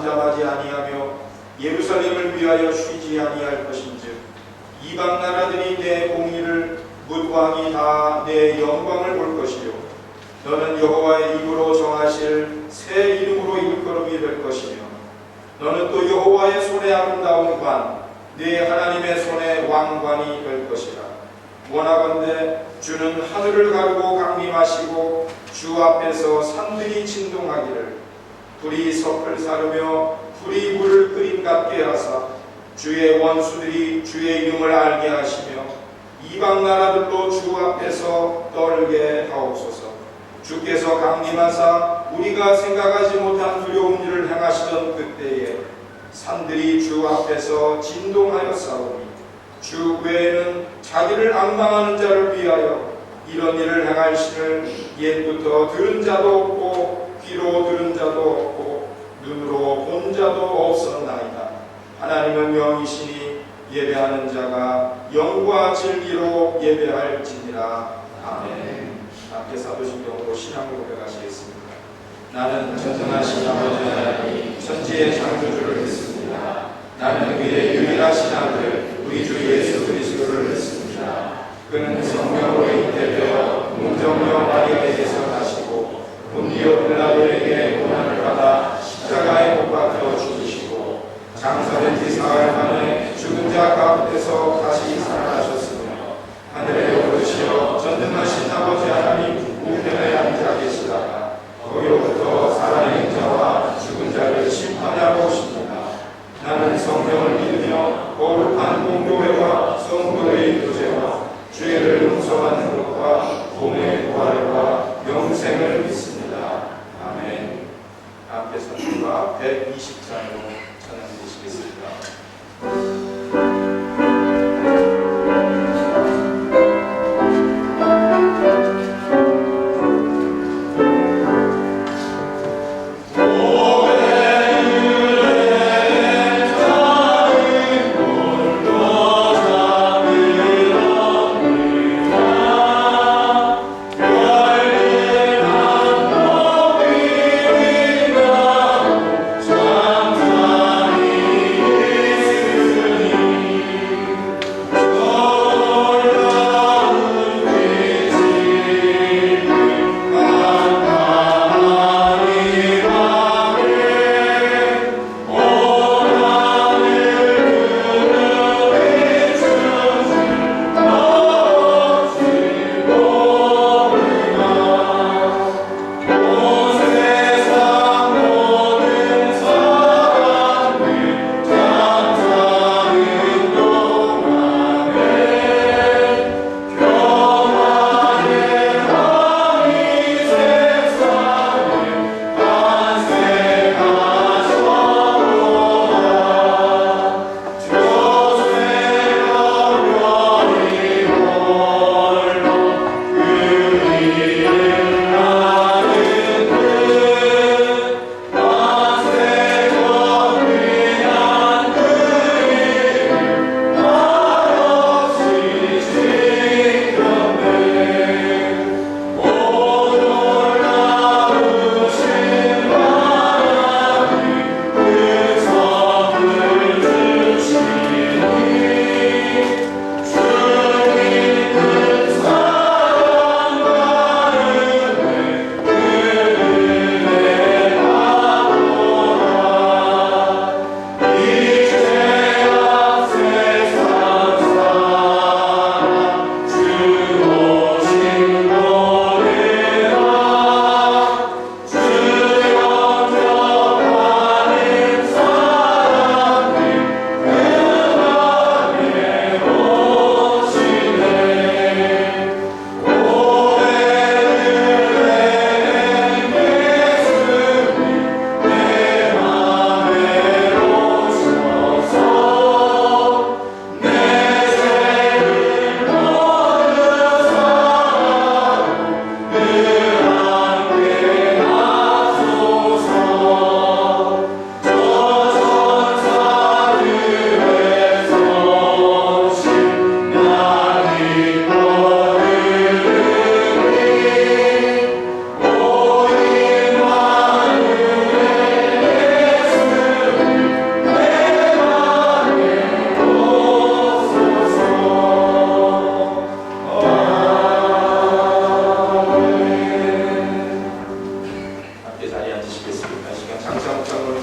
잠잠하지 아니하며 예루살렘을 위하여 쉬지 아니할 것인즉 이방 나라들이 내 공의를 뭇 왕이 다 내 영광을 볼 것이요 너는 여호와의 입으로 정하실 새 이름으로 일컬음이 될 것이며 너는 또 여호와의 손에 아름다운 관 네 하나님의 손에 왕관이 될 것이라. 원하건대 주는 하늘을 가르고 강림하시고 주 앞에서 산들이 진동하기를 불이 섭을 사르며 불이 물을 끓임 같게 하사 주의 원수들이 주의 이름을 알게 하시며 이방 나라들도 주 앞에서 떨게 하옵소서. 주께서 강림하사 우리가 생각하지 못한 두려운 일을 행하시던 그때에 산들이 주 앞에서 진동하여 싸우니 주 외에는 자기를 앙망하는 자를 위하여 이런 일을 행할 신을 옛부터 들은 자도 없고 귀로 들은 자도 없고 눈으로 본 자도 없었나이다. 하나님은 영이시니 예배하는 자가 영과 진리로 예배할지니라. 아멘. 함께 사도신경으로 신앙 고백하시겠습니다. 나는 전능하신 아버지 하나님 천지의 창조주를 믿습니다. 나는 그의 유일하신 아들 우리 주 예수 그리스도를 믿습니다. 그는 성령으로 잉태되어 문정녀 마리아에게서 나시고 본디오 빌라도에게 고난을 받아 십자가에 못 박혀 죽으시고 장사된 지 사흘 만에 죽은 자 가운데서 다시 살아나셨으며 하늘에 오르시어 전능하신 아버지 하나님 우편에 앉아 계시다가 거기로부터 살아있는 자와 죽은 자를 심판하러 오십니다. 나는 성령을 믿으며 거룩한 공교회와 성도의 교제와 죄를 용서하는 것과 몸의 부활과 영생을 믿습니다. 아멘. 함께 선율과 120장으로 찬양 드리시겠습니다. Santa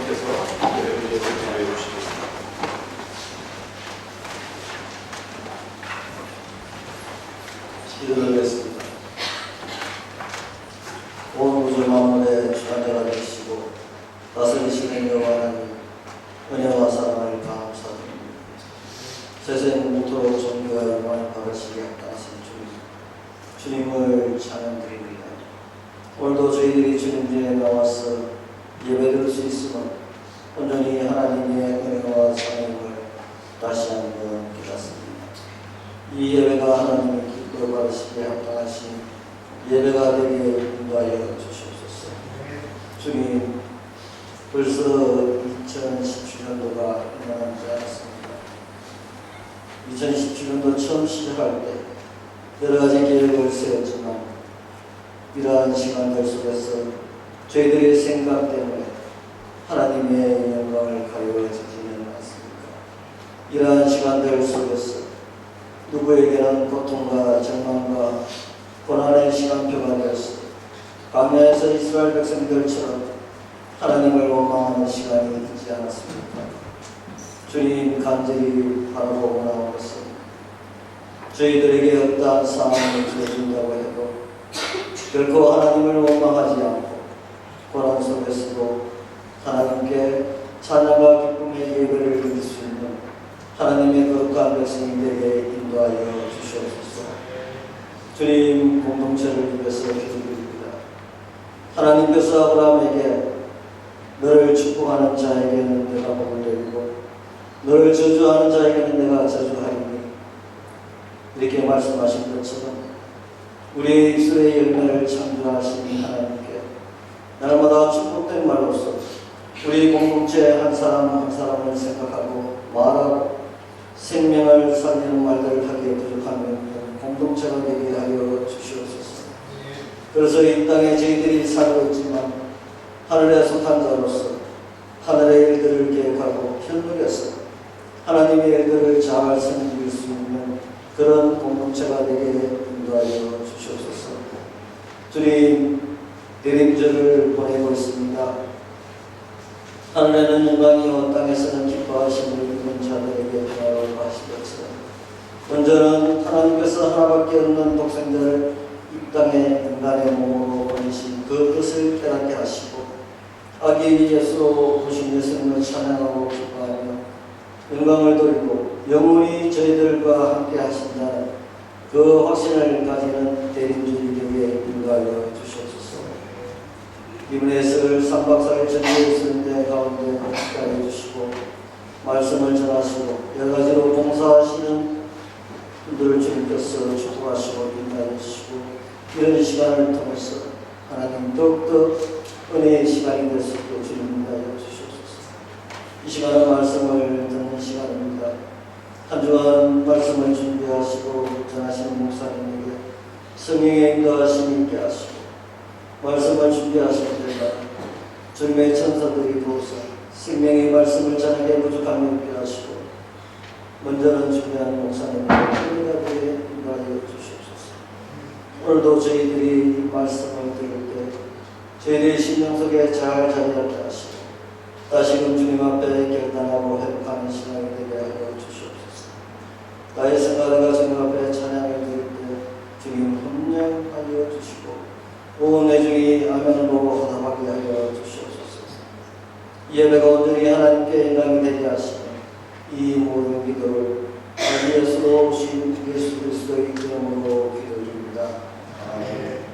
장로님께서 예배를 드려 주시겠습니다. 기도드리겠습니다. 온 우주 만물의 주관자가 되시고 다스리시는 여호와 하나님, 은혜와 사랑을 감사드립니다. 세세무토록 존귀와 영광을 받으시게 합당하신 주님, 주님을 찬양드립니다. 오늘도 저희들이 주님 뒤에 나와서 예배드릴 수 있음은 온전히 하나님의 은혜와 사랑을 다시 한번 깨닫습니다. 이 예배가 하나님의 기쁨을 받으시기에 합당하신 예배가 되게 인도하여 주시옵소서. 주님, 벌써 2017년도가 얼마 남지 않았습니다. 2017년도 처음 시작할 때 여러 가지 계획을 세웠지만 이러한 시간들 속에서 저희들의 생각 때문에 하나님의 영광을 가려지지는 않습니까? 이러한 시간들 속에서 누구에게는 고통과 절망과 고난의 시간표가 되었어 광야에서 이스라엘 백성들처럼 하나님을 원망하는 시간이 있지 않았습니까? 주님 간절히 바라보고 나온 것은 저희들에게 어떠한 상황을 주어진다고 해도 결코 하나님을 원망하지 않고 고난 속에서도 하나님께 찬양과 기쁨의 예배를 드릴 수 있는 하나님의 거룩한 백성이 되게 인도하여 주시옵소서. 주님, 공동체를 위해서 기도드립니다. 하나님께서 아브라함에게 너를 축복하는 자에게는 내가 복을 내리고 너를 저주하는 자에게는 내가 저주하리니 이렇게 말씀하신 것처럼 우리의 입술의 열매를 창조하신 하나님께 날마다 축복된 말로서 우리 공동체 한 사람 한 사람을 생각하고 말하고 생명을 살리는 말들을 하기에 부족하면 공동체가 되게 하여 주시옵소서. 그래서 이 땅에 저희들이 살고 있지만 하늘에 속한 자로서 하늘의 일들을 계획하고 현혹해서 하나님의 일들을 잘 섬길 수 있는 그런 공동체가 되게 인도하여 주시옵소서. 주님, 대림절을 보내고 있습니다. 하늘에는 영광이요 땅에서는 기뻐하심을 입는 자들에게 평화를 하신 것처럼 먼저는 하나님께서 하나밖에 없는 독생자를 이 땅에 인간의 몸으로 보내신 그 뜻을 깨닫게 하시고 아기 예수로 보신 예수님을 찬양하고 기뻐하며 영광을 돌리고 영원히 저희들과 함께 하신다는 그 확신을 가지는 대림주의 되게 인도하여 주시옵소서. 이번에 있을 3박 4일 전주에 있는데 가운데 함께하여 주시고 말씀을 전하시고 여러 가지로 봉사하시는 분들을 주님께서 축복하시고 인도하여 주시고 이런 시간을 통해서 하나님 더욱더 은혜의 시간이 될 수 있도록 주님 인도하여 주시옵소서. 이 시간은 말씀을 듣는 시간입니다. 한 주간 말씀을 준비하시고 전하시는 목사님에게 성령의 인도하심이 있게 하시고 말씀을 준비하실 때가 주님의 천사들이 보사 생명의 말씀을 전하게 부족함이 없게 하시고 먼저는 준비하는 목사님에게 은혜가 되게 인도하여 주시옵소서. 오늘도 저희들이 말씀을 들을 때 저희들의 심령 속에 잘 자리하게 하시고 다시금 주님 앞에 결단하고 회복하는 시간이 되게 하여 주시옵소서. 나의 생각과 주님 앞에 찬양을 드릴 때 주님 헌령하여 주시고 온 내중이 아멘을 보고 화답하게 하여 주시옵소서. 예배가 온전히 하나님께 영광이 되게 하시며 이 모든 기도를 아기 예수로 오신 예수 그리스도의 이름으로 기도드립니다. 아멘.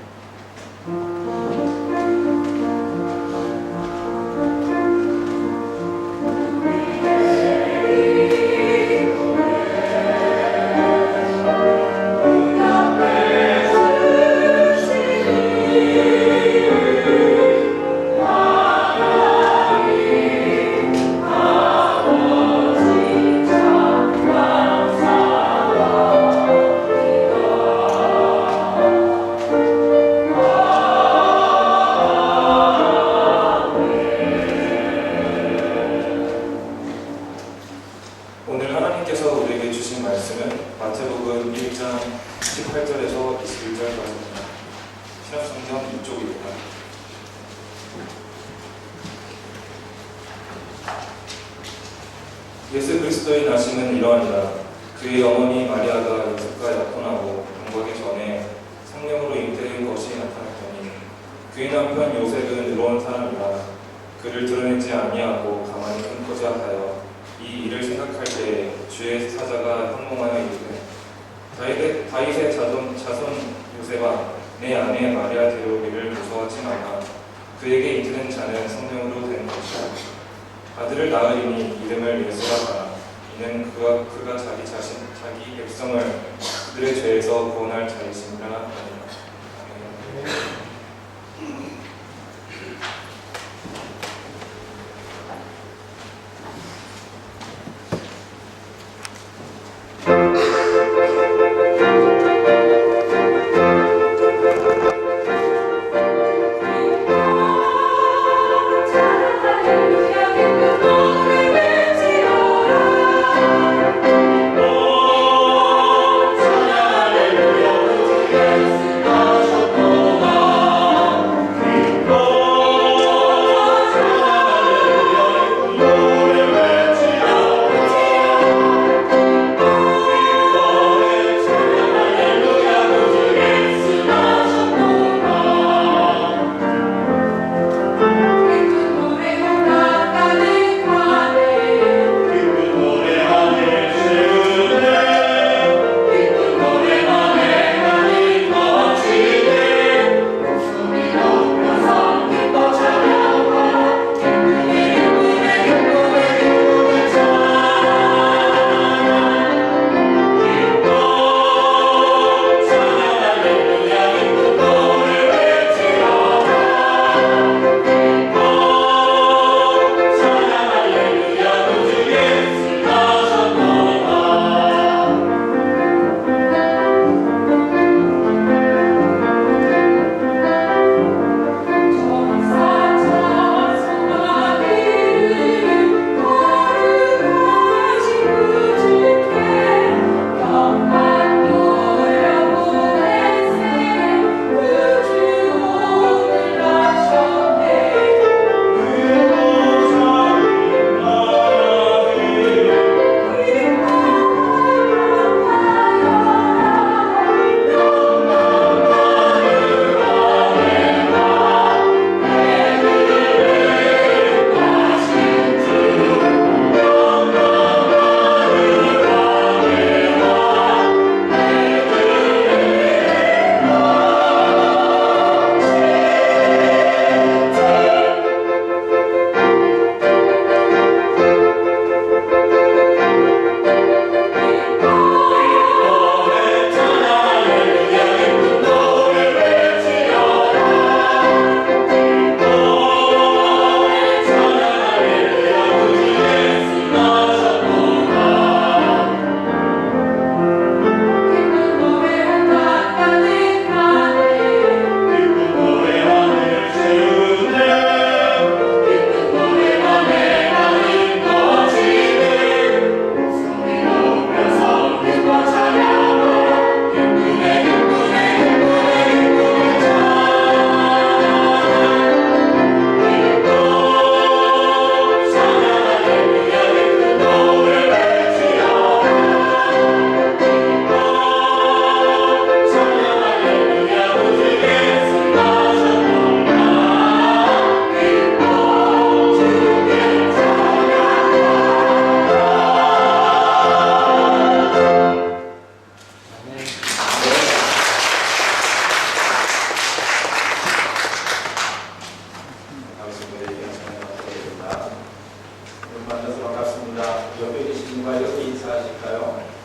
오늘 하나님께서 우리에게 주신 말씀은 마태복음 1장 18절에서 21절까지입니다. 신약성경 2쪽입니다. 예수 그리스도의 나심은 이러하니라. 그의 어머니 마리아가 요셉과 약혼하고 동거하기 전에 성령으로 잉태된 것이 나타났더니 그의 남편 요셉은 의로운 사람이라 그를 드러내지 아니하고 가만히 품고자 하여 이 일을 생각할 때 주의 사자가 항몽하여 이르되 다윗의 자손 요셉아 내 아내 마리아 데려오기를 무서워하지 마라. 그에게 잉태된 자는 성령으로 된 것이라. 아들을 낳으리니 이름을 예수라 하라. 이는 그가 자기 백성을 그들의 죄에서 구원할 자이심이라 하니라.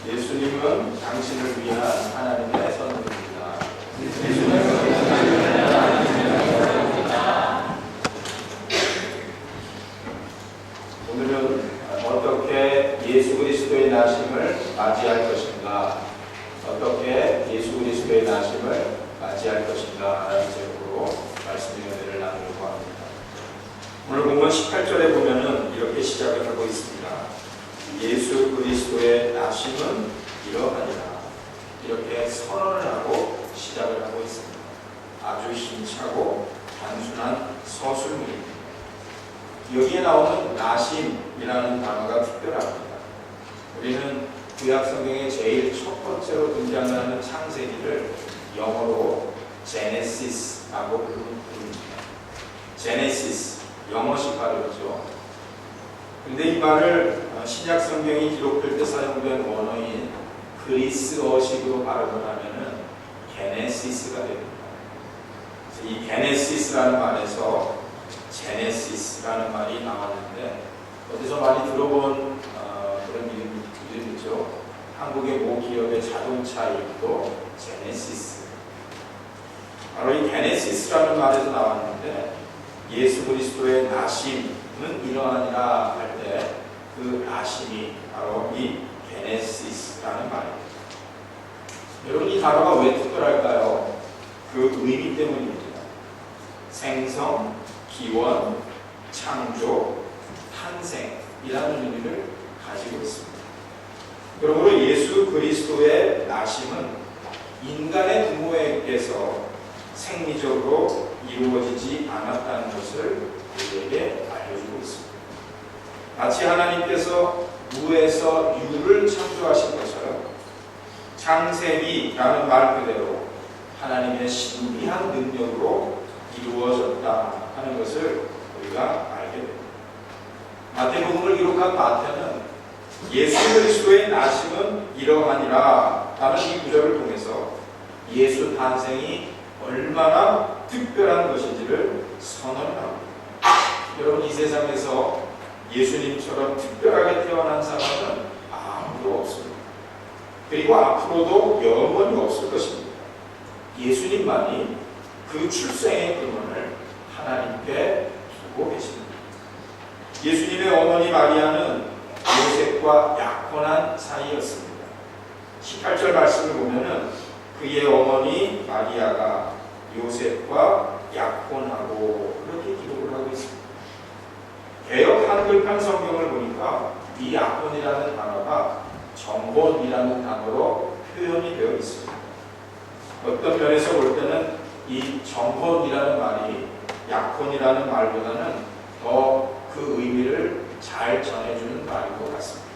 예수님은 당신을 위한 하나님의 선물입니다. 오늘은 어떻게 예수 그리스도의 나심을 맞이할 것인가, 어떻게 예수 그리스도의 나심을 맞이할 것인가 라는 제목으로 말씀의 은혜를 나누려고 합니다. 오늘 본문 18절에 보면은 이렇게 시작을 하고 있습니다. 예수 그리스도의 나심은 이러하니라. 이렇게 선언을 하고 시작을 하고 있습니다. 아주 힘차고 단순한 서술문입니다. 여기에 나오는 나심이라는 단어가 특별합니다. 구약 성경의 제일 첫 번째로 등장하는 창세기를 영어로 제네시스라고 부릅니다. 제네시스, 영어식 발음이죠. 근데 이 말을 신약 성경이 기록될 때 사용된 원어인 그리스어식으로 발음을 하면은 게네시스가 됩니다. 이 게네시스라는 말에서 제네시스라는 말이 나왔는데 어디서 많이 들어본 그런 이름이죠. 한국의 모 기업의 자동차 이름도 제네시스. 바로 이 게네시스라는 말에서 나왔는데 예수 그리스도의 나심은 이러하니라 할 때 그 나심이 바로 이 게네시스라는 말입니다. 여러분 이 단어가 왜 특별할까요? 그 의미 때문입니다. 생성, 기원, 창조, 탄생이라는 의미를 가지고 있습니다. 그러므로 예수 그리스도의 나심은 인간의 부모에게서 생리적으로 이루어지지 않았다는 것을 우리에게 알려주고 있습니다. 마치 하나님께서 무에서 유를 창조하신 것처럼 창세기라는 말 그대로 하나님의 신비한 능력으로 이루어졌다 하는 것을 우리가 알게 됩니다. 마태복음을 기록한 마태는 예수 그리스도의 나심은 이러하니라 라는 이 구절을 통해서 예수 탄생이 얼마나 특별한 것인지를 선언합니다. 여러분 이 세상에서 예수님처럼 특별하게 태어난 사람은 아무도 없습니다. 그리고 앞으로도 영원히 없을 것입니다. 예수님만이 그 출생의 근원을 하나님께 두고 계십니다. 예수님의 어머니 마리아는 요셉과 약혼한 사이였습니다. 18절 말씀을 보면은 그의 어머니 마리아가 요셉과 약혼하고 그렇게 기록을 하고 있습니다. 개역 한글판 성경을 보니까 이 약혼이라는 단어가 정혼이라는 단어로 표현이 되어 있습니다. 어떤 면에서 볼 때는 이 정혼이라는 말이 약혼이라는 말보다는 더 그 의미를 잘 전해주는 말인 것 같습니다.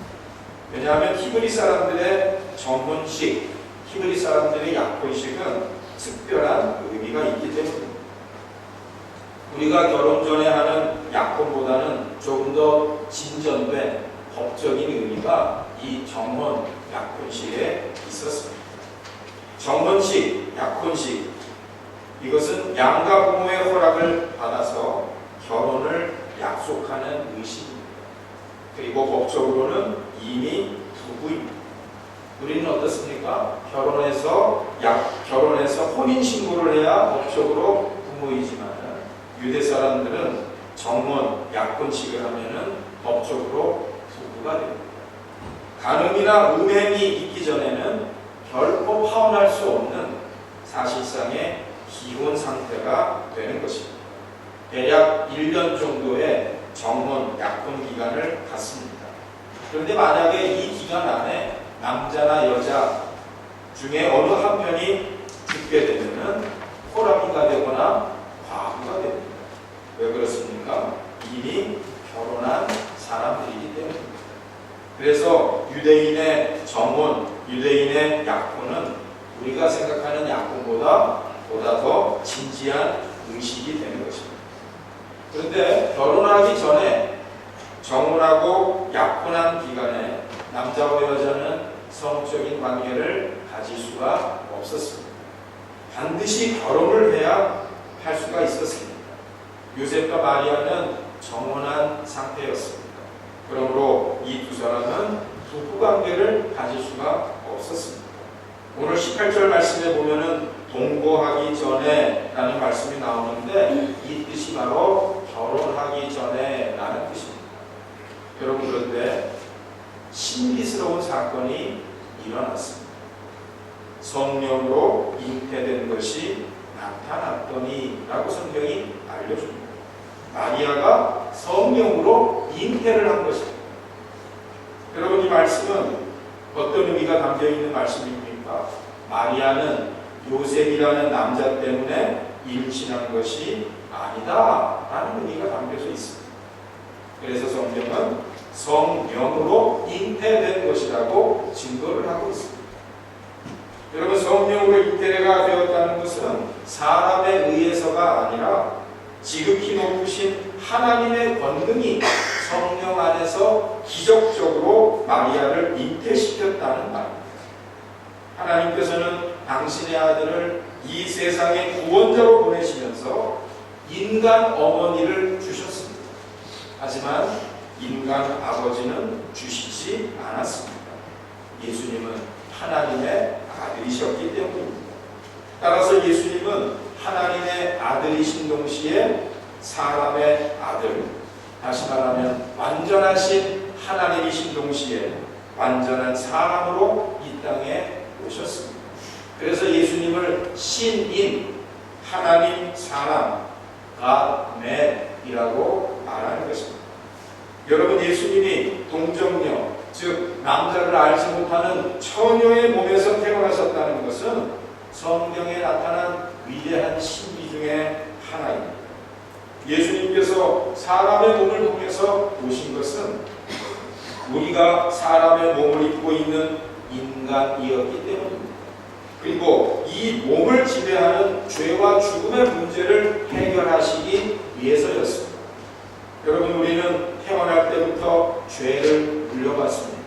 왜냐하면 히브리 사람들의 정혼식, 히브리 사람들의 약혼식은 특별한 의미가 있기 때문입니다. 우리가 결혼 전에 하는 약혼보다는 조금 더 진전된 법적인 의미가 이 정혼, 약혼식에 있었습니다. 정혼식, 약혼식, 이것은 양가 부모의 허락을 받아서 결혼을 약속하는 의식입니다. 그리고 법적으로는 이미 부부입니다. 우리는 어떻습니까? 결혼해서 혼인 신고를 해야 법적으로 부모이지만 유대 사람들은 정혼, 약혼식을 하면은 법적으로 부부가 됩니다. 간음이나 음행이 있기 전에는 결코 파혼할 수 없는 사실상의 기혼 상태가 되는 것입니다. 대략 1년 정도의 정혼, 약혼 기간을 갖습니다. 그런데 만약에 이 기간 안에 남자나 여자 중에 어느 한 편이 죽게 되면은 호랑이가 되거나 과부가 됩니다. 왜 그렇습니까? 이미 결혼한 사람들이기 때문입니다. 그래서 유대인의 정혼, 유대인의 약혼은 우리가 생각하는 약혼보다 더 진지한 의식이 되는 것입니다. 그런데 결혼하기 전에 정혼하고 약혼한 기간에 남자와 여자는 성적인 관계를 가질 수가 없었습니다. 반드시 결혼을 해야 할 수가 있었습니다. 요셉과 마리아는 정혼한 상태였습니다. 그러므로 이 두 사람은 부부관계를 가질 수가 없었습니다. 오늘 18절 말씀에 보면은 동거하기 전에 라는 말씀이 나오는데 이 뜻이 바로 결혼하기 전에 라는 뜻입니다. 여러분 그런데 신비스러운 사건이 일어났습니다. 성령으로 잉태된 것이 나타났더니 라고 성경이 알려줍니다. 마리아가 성령으로 잉태를 한 것입니다. 여러분 이 말씀은 어떤 의미가 담겨있는 말씀입니까? 마리아는 요셉이라는 남자 때문에 임신한 것이 아니다 라는 의미가 담겨져 있습니다. 그래서 성경은 성령으로 잉태된 것이라고 증거를 하고 있습니다. 여러분, 성령으로 잉태가 되었다는 것은 사람에 의해서가 아니라 지극히 높으신 하나님의 권능이 성령 안에서 기적적으로 마리아를 잉태시켰다는 말입니다. 하나님께서는 당신의 아들을 이 세상의 구원자로 보내시면서 인간 어머니를 주셨습니다. 하지만 인간 아버지는 주시지 않았습니다. 예수님은 하나님의 아들이셨기 때문입니다. 따라서 예수님은 하나님의 아들이신 동시에 사람의 아들, 다시 말하면 완전하신 하나님이신 동시에 완전한 사람으로 이 땅에 오셨습니다. 그래서 예수님을 신인, 하나님 사람, God man이라고 말하는 것입니다. 여러분, 예수님이 동정녀, 즉 남자를 알지 못하는 처녀의 몸에서 태어나셨다는 것은 성경에 나타난 위대한 신비 중에 하나입니다. 예수님께서 사람의 몸을 통해서 오신 것은 우리가 사람의 몸을 입고 있는 인간이었기 때문입니다. 그리고 이 몸을 지배하는 죄와 죽음의 문제를 해결하시기 위해서였습니다. 여러분, 우리는 태어날 때부터 죄를 물려받습니다.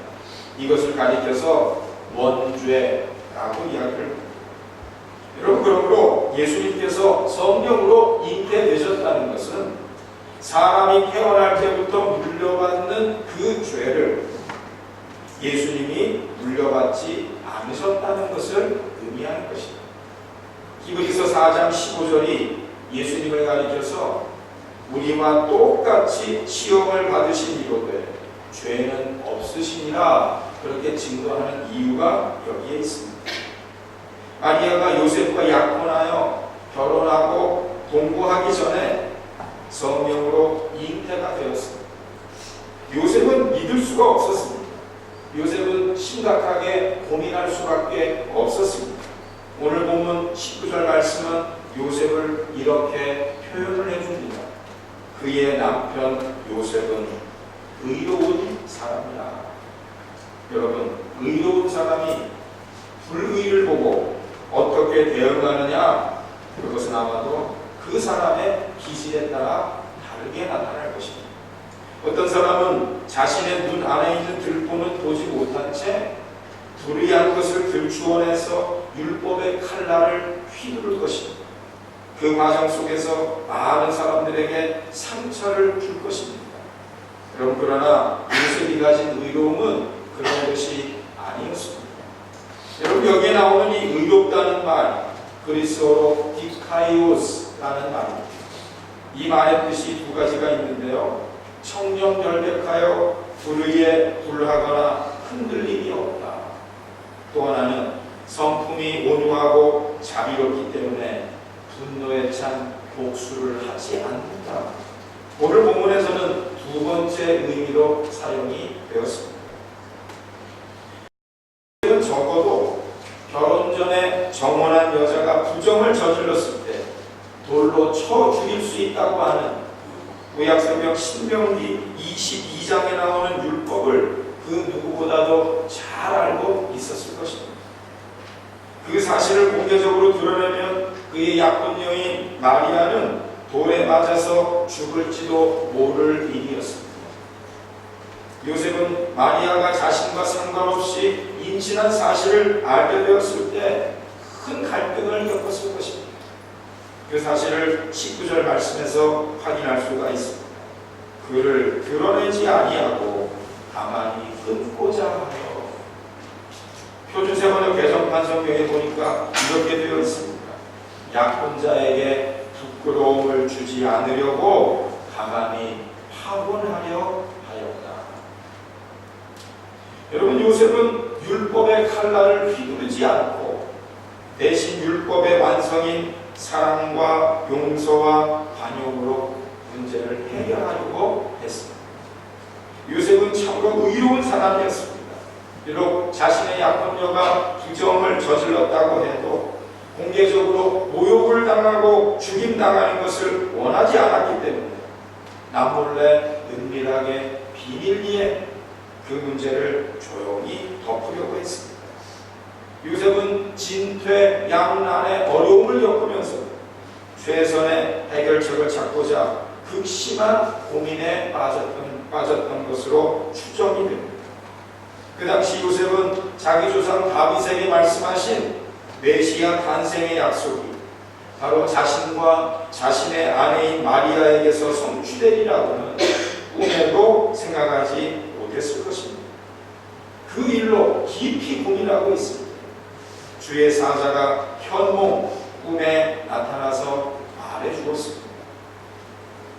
이것을 가리켜서 원죄라고 이야기를 합니다. 여러분, 그러므로 예수님께서 성령으로 잉태되셨다는 것은 사람이 태어날 때부터 물려받는 그 죄를 예수님이 물려받지 않으셨다는 것을 의미하는 것입니다. 히브리서 4장 15절이 예수님을 가리켜서 우리와 똑같이 시험을 받으신 이로되 죄는 없으시니라 그렇게 증거하는 이유가 여기에 있습니다. 마리아가 요셉과 약혼하여 결혼하고 동거하기 전에 성령으로 잉태가 되었습니다. 요셉은 믿을 수가 없었습니다. 요셉은 심각하게 고민할 수밖에 없었습니다. 오늘 본문 19절 말씀은 요셉을 이렇게 표현을 해줍니다. 그의 남편 요셉은 의로운 사람이라. 여러분, 의로운 사람이 불의를 보고 어떻게 대응하느냐, 그것은 아마도 그 사람의 기질에 따라 다르게 나타날 것입니다. 어떤 사람은 자신의 눈 안에 있는 들보는 보지 못한 채 불의한 것을 들추어내서 율법의 칼날을 휘두를 것입니다. 그 과정 속에서 많은 사람들에게 상처를 줄 것입니다. 그러나 요셉이 가진 의로움은 그런 것이 아니었습니다. 여러분, 여기에 나오는 이 의롭다는 말, 그리스어로 디카이오스라는 말입니다. 이 말의 뜻이 두 가지가 있는데요. 청렴결백하여 불의에 굴하거나 흔들림이 없다. 또 하나는 성품이 온유하고 자비롭기 때문에 분노에 찬 복수를 하지 않는다. 오늘 본문에서는 두 번째 의미로 사용이 되었습니다. 적어도 결혼 전에 정혼한 여자가 부정을 저질렀을 때 돌로 쳐 죽일 수 있다고 하는 구약성경 신명기 22장에 나오는 율법을 그 누구보다도 잘 알고 있었을 것입니다. 그 사실을 공개적으로 드러내면 그의 약혼녀인 마리아는 돌에 맞아서 죽을지도 모를 일이었습니다. 요셉은 마리아가 자신과 상관없이 임신한 사실을 알게 되었을 때 큰 갈등을 겪었을 것입니다. 그 사실을 19절 말씀에서 확인할 수가 있습니다. 그를 드러내지 아니하고 가만히 끊고자 하여. 표준세번역 개정판 성경에 보니까 이렇게 되어 있습니다. 약혼자에게 부끄러움을 주지 않으려고 가만히 파혼하려 하였다. 여러분, 요셉은 율법의 칼날을 휘두르지 않고 대신 율법의 완성인 사랑과 용서와 관용으로 문제를 해결하려고 했습니다. 요셉은 참으로 의로운 사람이었습니다. 비록 자신의 약혼녀가 부정을 저질렀다고 해도 공개적으로 모욕을 당하고 죽임당하는 것을 원하지 않았기 때문에 남몰래 은밀하게 비밀리에 그 문제를 조용히 덮으려고 했습니다. 요셉은 진퇴양난의 어려움을 겪으면서 최선의 해결책을 찾고자 극심한 고민에 빠졌던 것으로 추정이 됩니다. 그 당시 요셉은 자기 조상 다윗에게 말씀하신 메시아 탄생의 약속이 바로 자신과 자신의 아내인 마리아에게서 성취되리라고는 꿈에도 생각하지 못했을 것입니다. 그 일로 깊이 고민하고 있습니다. 주의 사자가 현몽 꿈에 나타나서 말해 주었습니다.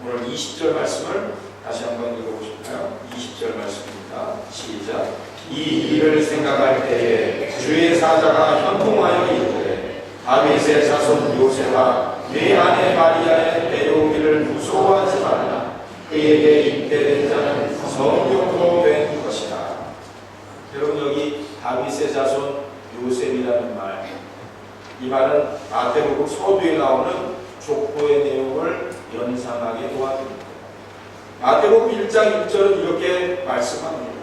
오늘 20절 말씀을 다시 한번 읽어보실까요? 20절 말씀입니다. 시작. 이 일을 생각할 때에 주의 사자가 현몽하여 이르되 다윗의 자손 요셉아 네 아내 마리아의 데려오기를 무서워하지 말라. 그에게 잉태된 자는 성령으로 된 것이다. 여러분, 여기 다윗의 자손 요셉이라는 말, 이 말은 마태복음 서두에 나오는 족보의 내용을 연상하게 도와줍니다. 마태복음 1장 1절은 이렇게 말씀합니다.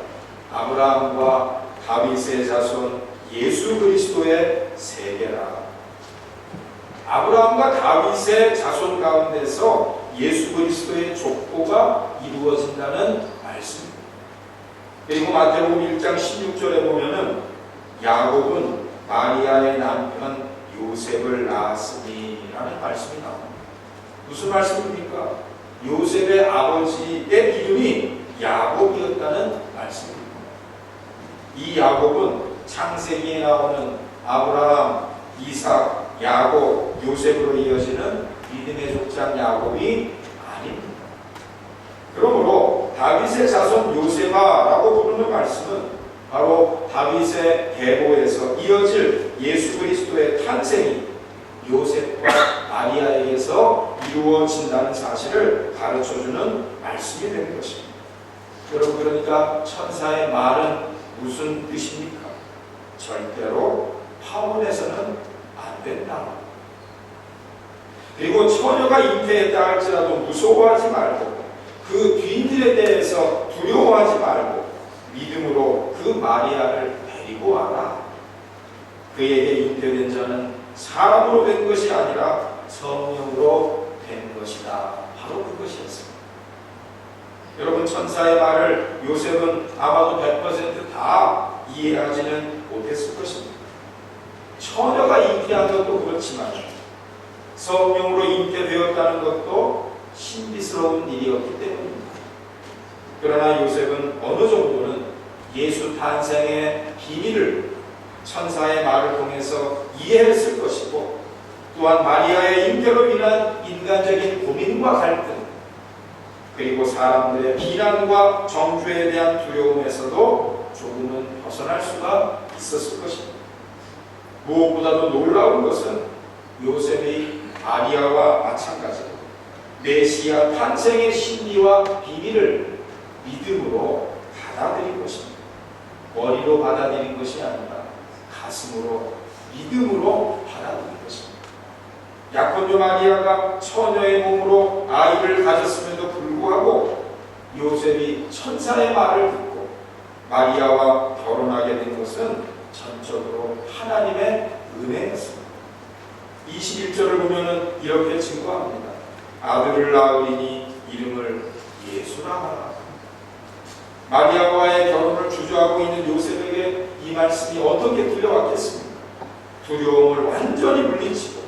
아브라함과 다윗의 자손 예수 그리스도의 세계라. 아브라함과 다윗의 자손 가운데서 예수 그리스도의 족보가 이루어진다는 말씀입니다. 그리고 마태복음 1장 16절에 보면은 야곱은 마리아의 남편 요셉을 낳았으니 라는 말씀이 나옵니다. 무슨 말씀입니까? 요셉의 아버지의 이름이 야곱이었다는 말씀입니다. 이 야곱은 창세기에 나오는 아브라함, 이삭, 야곱, 요셉으로 이어지는 믿음의 족장 야곱이 아닙니다. 그러므로 다윗의 자손 요셉아라고 부르는 말씀은 바로 다윗의 계보에서 이어질 예수 그리스도의 탄생이 요셉과 마리아에게서 이루어진다는 사실을 가르쳐주는 말씀이 되는 것입니다. 여러분, 그러니까 천사의 말은 무슨 뜻입니까? 절대로 파혼해서는 안 된다. 그리고 처녀가 잉태했다 할지라도 무서워하지 말고 그 뒤일에 대해서 두려워하지 말고 믿음으로 그 마리아를 데리고 와라. 그에게 잉태된 자는 사람으로 된 것이 아니라 성령으로 된 것이다. 바로 그것이었습니다. 여러분, 천사의 말을 요셉은 아마도 100% 이해하지는 못했을 것입니다. 처녀가 잉태한 것도 그렇지만 성령으로 잉태되었다는 것도 신비스러운 일이었기 때문입니다. 그러나 요셉은 어느 정도는 예수 탄생의 비밀을 천사의 말을 통해서 이해했을 것이고, 또한 마리아의 잉태로 인한 인간적인 고민과 갈등, 그리고 사람들의 비난과 정죄에 대한 두려움에서도 조금은 벗어날 수가 있었을 것입니다. 무엇보다도 놀라운 것은 요셉이 마리아와 마찬가지로 메시아 탄생의 신비와 비밀을 믿음으로 받아들인 것입니다. 머리로 받아들인 것이 아니라 가슴으로, 믿음으로 받아들인 것입니다. 약혼녀 마리아가 처녀의 몸으로 아이를 가졌음에도 불구하고 요셉이 천사의 말을 듣고 마리아와 결혼하게 된 것은 전적으로 하나님의 은혜였습니다. 21절을 보면은 이렇게 증거합니다. 아들을 낳으리니 이름을 예수라 하라. 마리아와의 결혼을 주저하고 있는 요셉에게 이 말씀이 어떻게 들려왔겠습니까? 두려움을 완전히 물리치고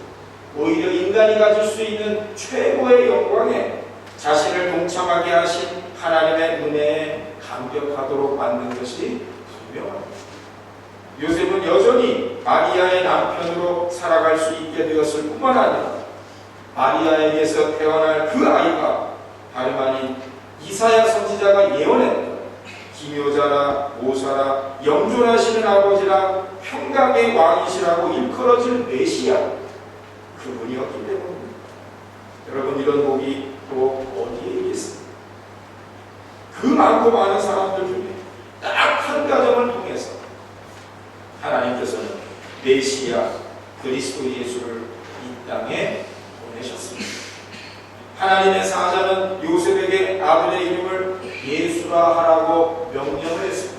오히려 인간이 가질 수 있는 최고의 영광에 자신을 동참하게 하신 하나님의 은혜에 감격하도록 만든 것이 분명합니다. 요셉은 여전히 마리아의 남편으로 살아갈 수 있게 되었을 뿐만 아니라 마리아에게서 태어날 그 아이가 다름 아닌 이사야 선지자가 예언했던 기묘자라 모사라 영존하시는 아버지라 평강의 왕이시라고 일컬어질 메시아, 그분이었기 때문입니다. 여러분, 이런 복이 또 어디에 있겠습니까? 그 많고 많은 사람들 중에 딱 한 가정을 통해서 하나님께서는 메시아 그리스도 예수를 이 땅에 보내셨습니다. 하나님의 사자는 요셉에게 아들의 이름을 예수라 하라고 명령을 했습니다.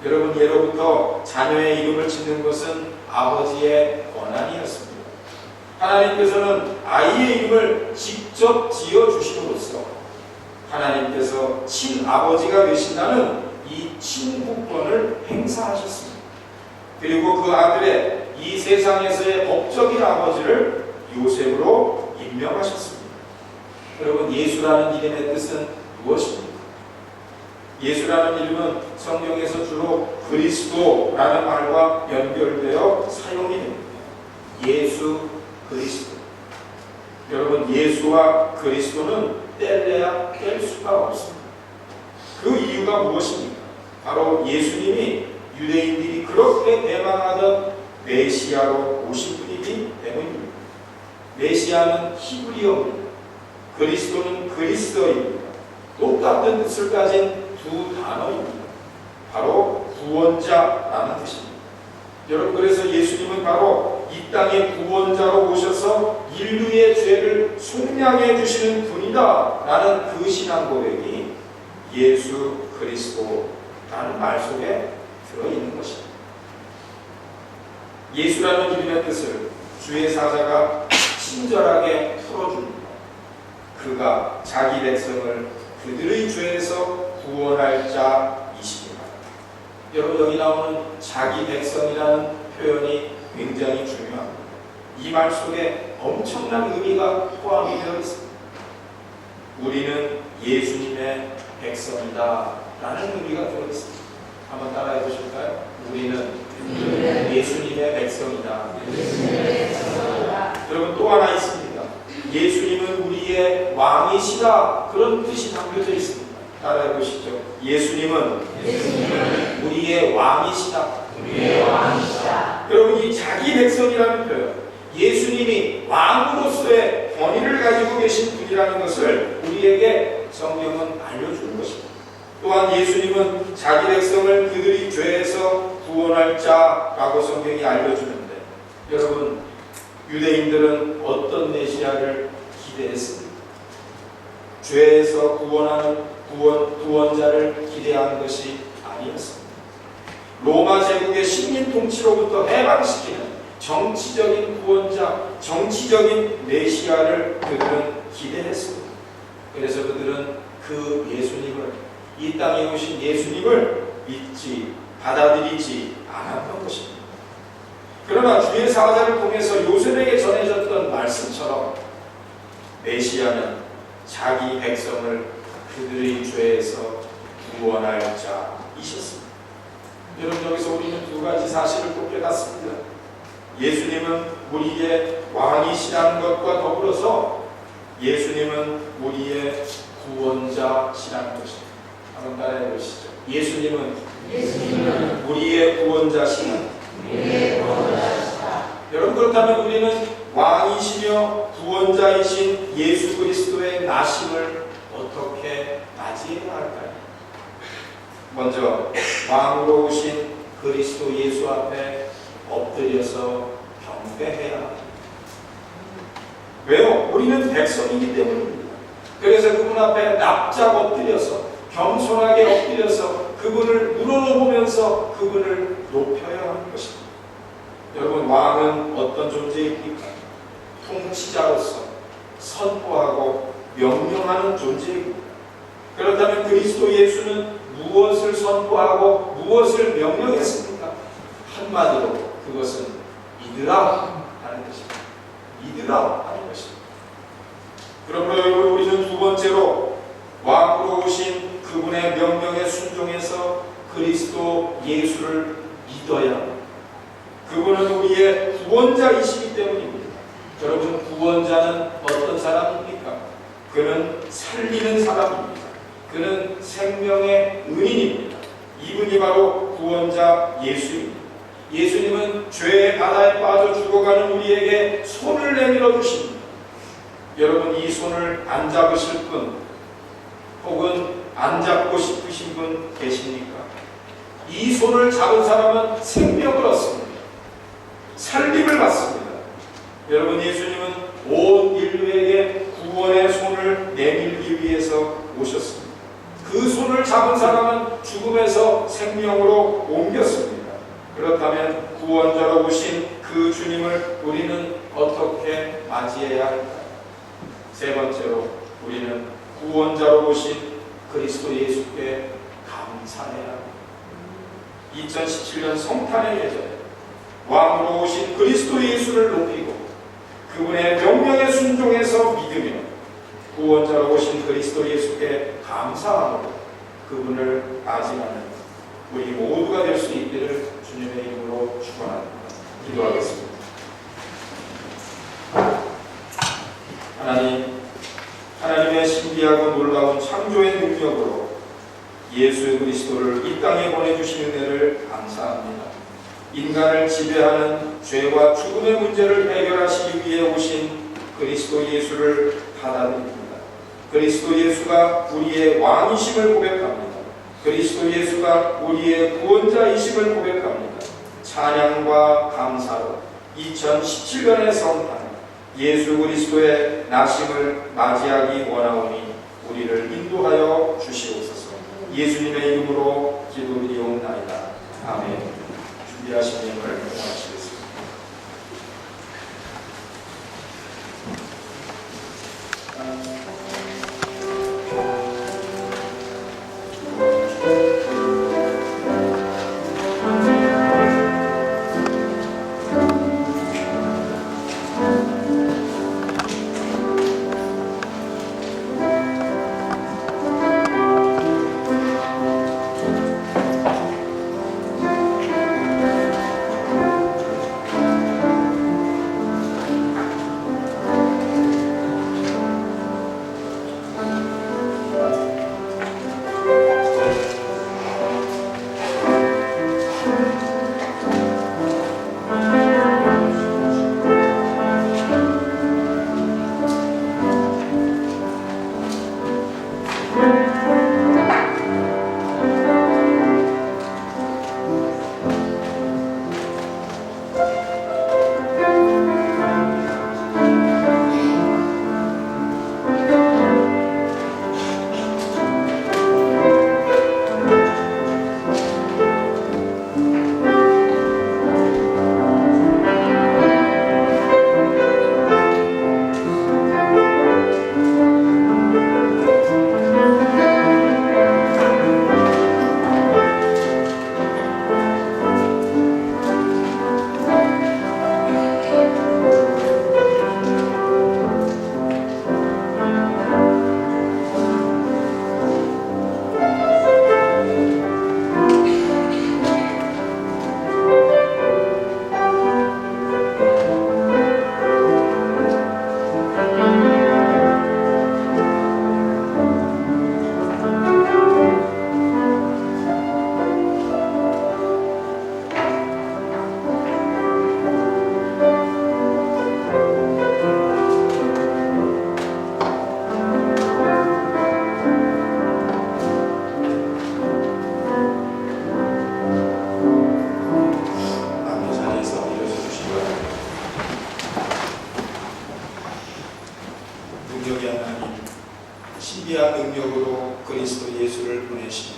여러분, 예로부터 자녀의 이름을 짓는 것은 아버지의 권한이었습니다. 하나님께서는 아이의 이름을 직접 지어주심으로써 하나님께서 친아버지가 되신다는 이 친구권을 행사하셨습니다. 그리고 그 아들의 이 세상에서의 법적인 아버지를 요셉으로 임명하셨습니다. 여러분, 예수라는 이름의 뜻은 무엇입니까? 예수라는 이름은 성경에서 주로 그리스도라는 말과 연결되어 사용이 됩니다. 예수 그리스도. 여러분, 예수와 그리스도는 뗄래야 뗄 수가 없습니다. 그 이유가 무엇입니까? 바로 예수님이 유대인들이 그렇게 대망하던 메시아로 오신 분이기 때문입니다. 메시아는 히브리어입니다. 그리스도는 그리스어입니다. 똑같은 뜻을 가진 두 단어입니다. 바로 구원자라는 뜻입니다. 여러분, 그래서 예수님은 바로 이 땅의 구원자로 오셔서 인류의 죄를 속량해 주시는 분이다 라는 그 신앙 고백이 예수 그리스도라는 말 속에 들어있는 것입니다. 예수라는 이름의 뜻을 주의 사자가 친절하게 풀어줍니다. 그가 자기 백성을 그들의 죄에서 구원할 자이십니다. 여러분, 여기 나오는 자기 백성이라는 표현이 굉장히 중요합니다. 이 말 속에 엄청난 의미가 포함이 되어 있습니다. 우리는 예수님의 백성이다 라는 의미가 들어 있습니다. 한번 따라해 보실까요? 우리는 예수님의 백성이다. 여러분, 또 하나 있습니다. 예수님은 우리의 왕이시다. 그런 뜻이 담겨져 있습니다. 따라해 보시죠. 예수님은 우리의 왕이시다. 여러분, 이 자기 백성이라는 표현, 예수님이 왕으로서의 권위를 가지고 계신 분이라는 것을 우리에게 성경은 알려주는 것입니다. 또한 예수님은 자기 백성을 그들이 죄에서 구원할 자라고 성경이 알려주는데, 여러분, 유대인들은 어떤 메시아를 기대했습니까? 죄에서 구원하는 구원자를 기대한 것이 아니었습니다. 로마 제국의 식민 통치로부터 해방시키는 정치적인 구원자, 정치적인 메시아를 그들은 기대했습니다. 그래서 그들은 그 예수님을, 이 땅에 오신 예수님을 믿지, 받아들이지 않았던 것입니다. 그러나 주의 사자를 통해서 요셉에게 전해졌던 말씀처럼 메시아는 자기 백성을 그들의 죄에서 구원할 자이셨습니다. 여러분, 여기서 우리는 두 가지 사실을 꼭 깨닫습니다. 예수님은 우리의 왕이시라는 것과 더불어서 예수님은 우리의 구원자시라는 것입니다. 한번 따라해 보시죠. 예수님은 우리의 구원자시다. 여러분, 그렇다면 우리는 왕이시며 구원자이신 예수 그리스도의 나심을 어떻게 맞이해야 할까요? 먼저 왕으로 오신 그리스도 예수 앞에 엎드려서 경배해야 합니다. 왜요? 우리는 백성이기 때문입니다. 그래서 그분 앞에 납작 엎드려서, 겸손하게 엎드려서 그분을 우러러보면서 그분을 높여야 하는 것입니다. 여러분, 왕은 어떤 존재입니까? 통치자로서 선포하고 명령하는 존재입니다. 그렇다면 그리스도 예수는 무엇을 선포하고 무엇을 명령했습니까? 한마디로 그것은 믿으라 하는 것입니다. 믿으라 하는 것입니다. 그러므로 우리는 두 번째로 왕으로 오신 그분의 명령에 순종해서 그리스도 예수를 믿어야 합니다. 그분은 우리의 구원자이시기 때문입니다. 여러분, 구원자는 어떤 사람입니까? 그는 살리는 사람입니다. 그는 생명의 은인입니다. 이분이 바로 구원자 예수입니다. 예수님은 죄의 바다에 빠져 죽어가는 우리에게 손을 내밀어 주십니다. 여러분, 이 손을 안 잡으실 분, 혹은 안 잡고 싶으신 분 계십니까? 이 손을 잡은 사람은 생명을 얻습니다. 살림을 받습니다. 여러분, 예수님은 온 인류에게 구원의 손을 내밀기 위해서 오셨습니다. 그 손을 잡은 사람은 죽음에서 생명으로 감사합니다. 2017년 성탄의 예전에 왕으로 오신 그리스도 예수를 높이고 그분의 명령에 순종해서 믿으며 구원자로 오신 그리스도 예수께 감사함으로 그분을 맞이하는 우리 모두가 될 수 있기를 주님의 이름으로 축원합니다. 기도하겠습니다. 하나님의 신비하고 놀라운 창조의 능력으로 예수 그리스도를 이 땅에 보내주신 은혜를 감사합니다. 인간을 지배하는 죄와 죽음의 문제를 해결하시기 위해 오신 그리스도 예수를 받아들입니다. 그리스도 예수가 우리의 왕이심을 고백합니다. 그리스도 예수가 우리의 구원자이심을 고백합니다. 찬양과 감사로 2017년의 성탄 예수 그리스도의 나심을 맞이하기 원하오니 우리를 인도하여 주시옵소서. 예수님의 이름으로 기도드리옵나이다. 아멘. 준비하신 예물을 공헌하시겠습니다. 신비한 능력으로 그리스도 예수를 보내신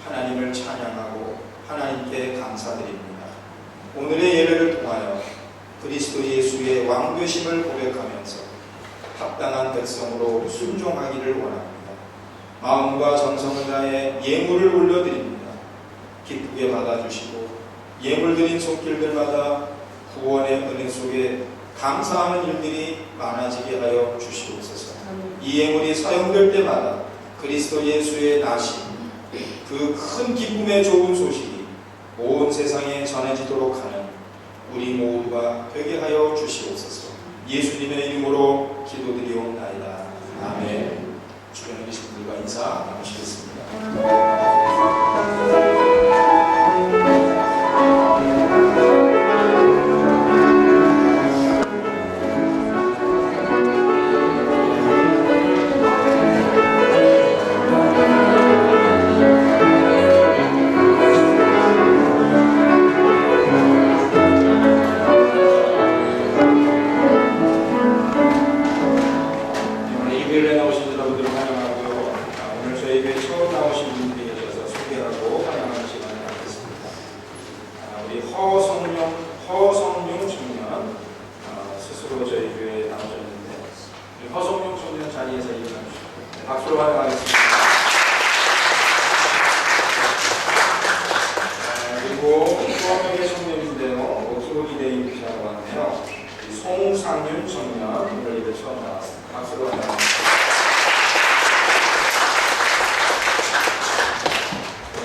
하나님을 찬양하고 하나님께 감사드립니다. 오늘의 예배를 통하여 그리스도 예수의 왕되심을 고백하면서 합당한 백성으로 순종하기를 원합니다. 마음과 정성을 다해 예물을 올려드립니다. 기쁘게 받아주시고 예물 드린 손길들마다 구원의 은혜 속에 감사하는 일들이 많아지게 하여 주시옵소서. 이 예물이 사용될 때마다 그리스도 예수의 나심, 그 큰 기쁨의 좋은 소식이 온 세상에 전해지도록 하는 우리 모두가 되게 하여 주시옵소서. 예수님의 이름으로 기도드리옵나이다. 아멘. 주변에 계신 분들과 인사 나누시겠습니다. 예배에 나오신 여러분들을 환영하고요. 오늘 저희 교회 처음 나오신 분들이 계셔서 송상윤 청년 오늘 예배 처음 나왔습니다. 박수로 환영합니다.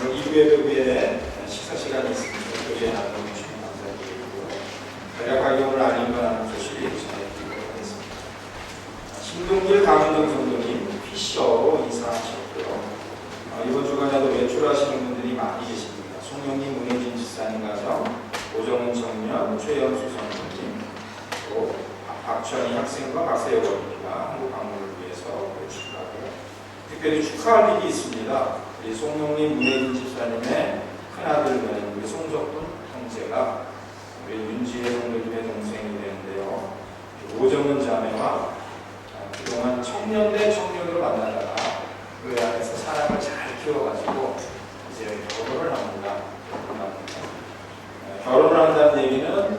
오늘 2부 예배 후에 식사 시간이 있습니다. 교회에 나눠주시면 감사드리고요. 대략하게 오늘 알림과 소식 전해드리도록 하겠습니다. 신동길 강은정 성도님 피셔로 이사하셨고요. 이번 주간에도 외출하시는 분들이 많이 계십니다. 송영님, 문혜진 집사님 가정, 오정은 청년, 최연수 성도님, 또 박천희 학생과 박세혁 어린이가 한국 방문을 위해서 외출하고 특별히 축하할 일이 있습니다. 우리 송영님, 문혜진 집사님의 큰아들 되는 우리 송석훈 형제가 우리 윤지혜 성도님의 동생이 되는데요. 오정은 자매와 그동안 청년대 청년으로 만나다가 그 안에서 사랑을 잘 키워가지고 이제 결혼을 합니다. 결혼을 한다는 얘기는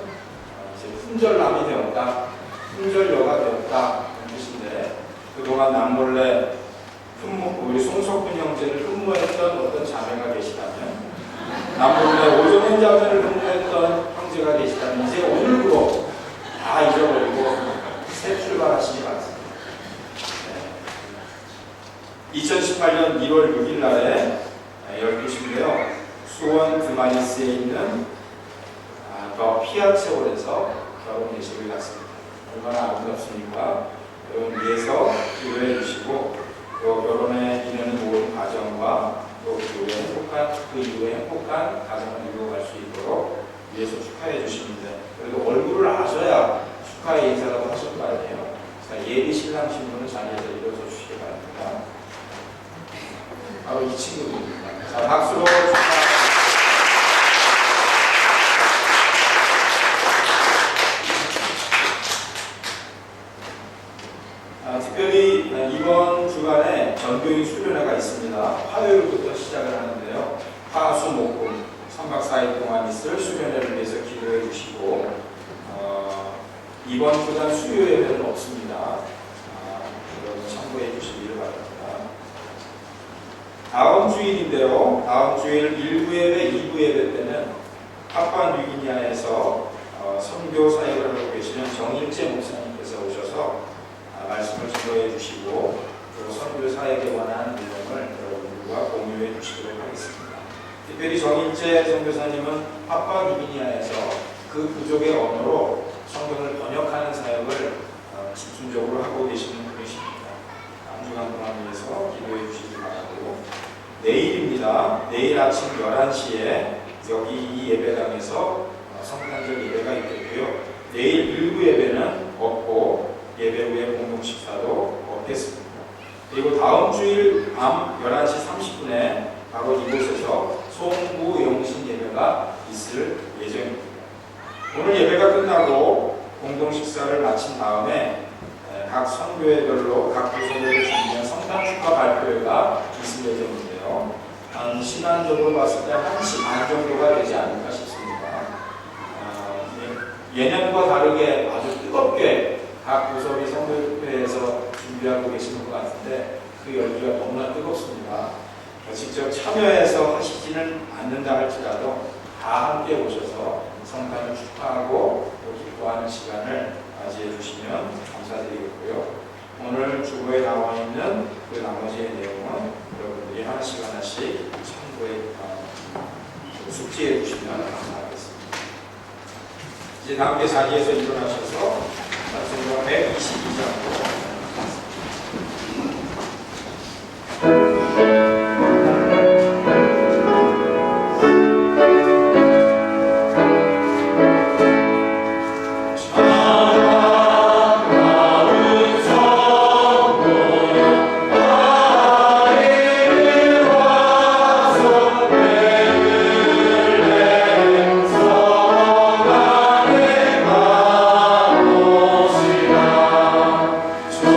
이제 품절남이 되었다, 품절녀가 되었다 그런 뜻인데 그동안 남몰래 우리 송석훈 형제를 흠모했던 어떤 자매가 계시다면 남몰래 오정현 자매를 흠모했던 형제가 계시다면 이제 오늘부로 다 잊어버리고 새 출발하시기 바랍니다. 2018년 1월 6일 날에 12시인데요. 수원 드마니스에 있는 더 피아체홀에서 결혼 예식을 갖습니다. 얼마나 아름답습니까? 여러분 위해서 기도해 주시고 또 결혼에 이르는 모든 가정과 또 그 이후에 행복한 가정을 이루어갈 수 있도록 위해서 축하해 주시는데 그래도 얼굴을 아셔야 축하의 인사라도 하실 거 아니에요. 예비 신랑 신부는 자리에서 일어서 주시기 바랍니다. 바로 이 친구들입니다. 자, 박수로 축하합니다. 특별히 이번 주간에 전교인 수련회가 있습니다. 화요일부터 시작을 하는데요. 화수 목금 3박 4일 동안 있을 수련회를 위해서 기도해 주시고 이번 주간 수요 예배는 없습니다. 여러분 참고해 주시기를 바랍니다. 다음 주일인데요. 다음 주일 1부 예배, 2부 예배 때는 파푸아뉴기니아에서 선교 사역을 하고 계시는 정일재 목사님께서 오셔서 말씀을 전도해 주시고 또 선교 사역에 관한 내용을 여러분들과 공유해 주시도록 하겠습니다. 특별히 정일재 선교사님은 파푸아뉴기니아에서 그 부족의 언어로 성경을 번역하는 사역을 집중적으로 하고 계시는 분이십니다. 한 주간 동안 위해서 기도해 주시기 바라고 내일입니다. 내일 아침 11시에 여기 이 예배당에서 성탄절 예배가 있겠고요. 내일 1부 예배는 없고 예배 후에 공동 식사도 없겠습니다. 그리고 다음 주일 밤 11시 30분에 바로 이곳에서 송구 영신 예배가 있을 예정입니다. 오늘 예배가 끝나고 공동 식사를 마친 다음에 각 선교회별로 각 부서들을 준비한 성탄 축하 발표회가 있을 예정인데요. 한 시간적으로 봤을 때 1시 반 정도가 되지 않을까 싶습니다. 예년과 다르게 아주 뜨겁게 각 부서의 선교회에서 준비하고 계시는 것 같은데 그 열기가 너무나 뜨겁습니다. 직접 참여해서 하시지는 않는다 할지라도 다 함께 오셔서 성탄을 축하하고 또 기뻐하는 시간을 맞이해 주시면 감사드리겠고요. 오늘 주보에 나와 있는 그 나머지의 내용은 여러분들이 하나씩 참고해 숙지해 주시면 감사하겠습니다. 이제 다 함께 자리에서 일어나셔서 말씀과 122장으로 주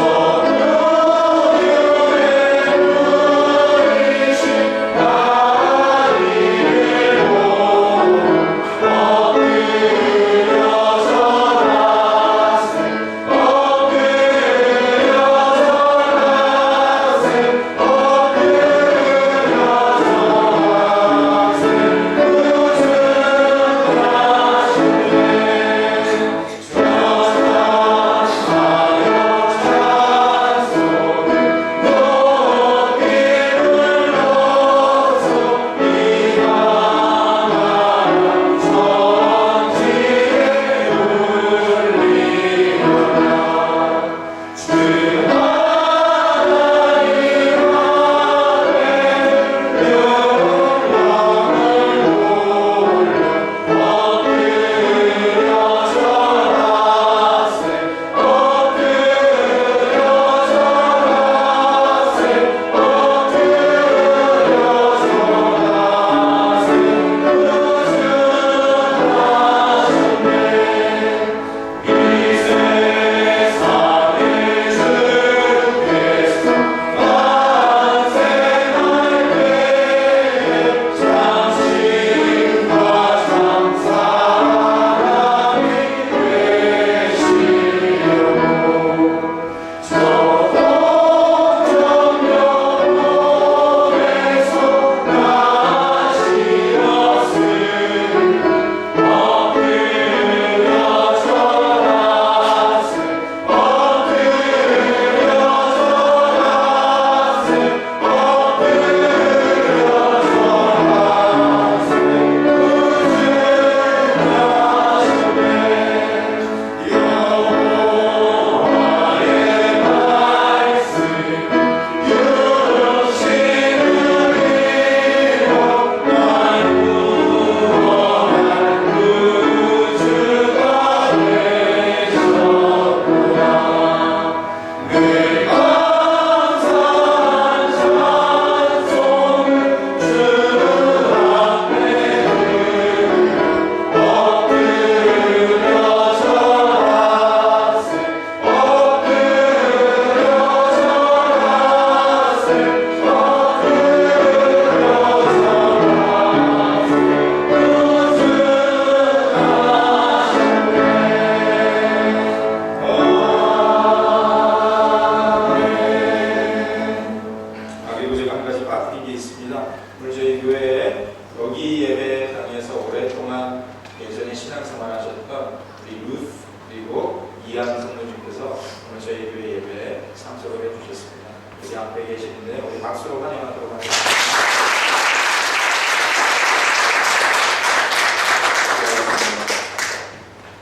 예전에 신앙생활 하셨던 우리 루스 그리고 이한 성도님께서 오늘 저희 교회 예배에 참석을 해주셨습니다. 여기 앞에 계시는데 우리 박수로 환영하도록 하겠습니다.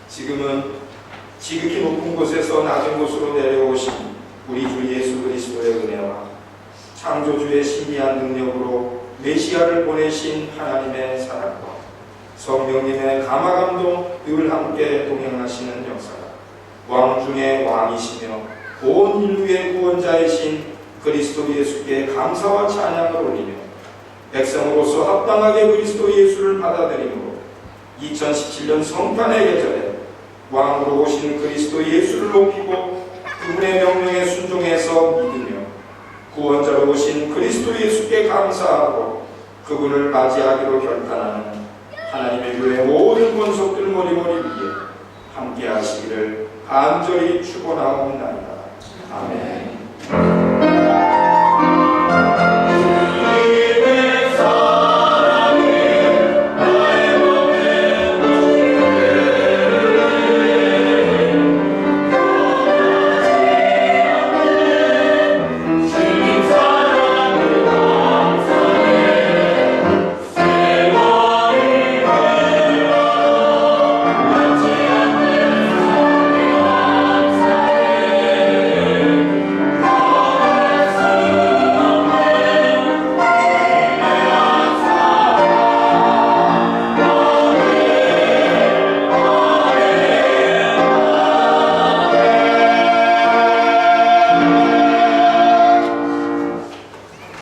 지금은 지극히 높은 곳에서 낮은 곳으로 내려오신 우리 주 예수 그리스도의 은혜와 창조주의 신비한 능력으로 메시아를 보내신 하나님의 사랑과 성령님의 감화감동 늘 함께 동행하시는 역사가 왕 중의 왕이시며 온 인류의 구원자이신 그리스도 예수께 감사와 찬양을 올리며 백성으로서 합당하게 그리스도 예수를 받아들임으로 2017년 성탄의 계절에 왕으로 오신 그리스도 예수를 높이고 그분의 명령에 순종해서 믿으며 구원자로 오신 그리스도 예수께 감사하고 그분을 맞이하기로 결단하는 하나님의 교회 모든 권속들 머리머리 위에 함께 하시기를 간절히 축원하옵나이다. 아멘.